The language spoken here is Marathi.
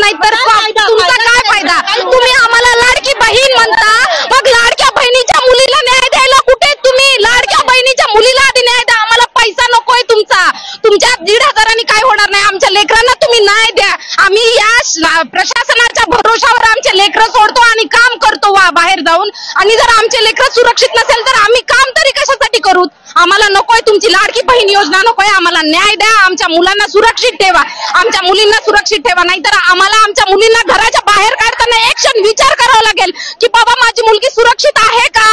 नाही तर तुमचा काय फायदा? तुम्ही आम्हाला लाडकी बहीण म्हणता, मग लाडक्या बहिणीच्या मुलीला न्याय द्यायला कुठे तुम्ही? लाडक्या बहिणीच्या मुलीला आधी न्याय द्या, आम्हाला पैसा नकोय तुमचा. तुमच्या 1,500 काय होणार नाही, आमच्या लेकरांना तुम्ही न्याय द्या. आम्ही या प्रशासनाच्या भरोशावर आमचे लेकरं सोडतो आणि काम करतो बाहेर जाऊन. आणि जर आमचे लेकरं सुरक्षित नसेल तर आम्ही काम तरी कशासाठी करू? आम्हाला नकोय तुमची लाडकी बहीण योजना, नकोय. आम्हाला न्याय द्या, आमच्या मुलांना सुरक्षित ठेवा, आमच्या मुलींना सुरक्षित ठेवा. नाहीतर आम्हाला आमच्या मुलींना घराच्या बाहेर काढताना एक क्षण विचार करावा लागेल की बाबा माझी मुलगी सुरक्षित आहे का?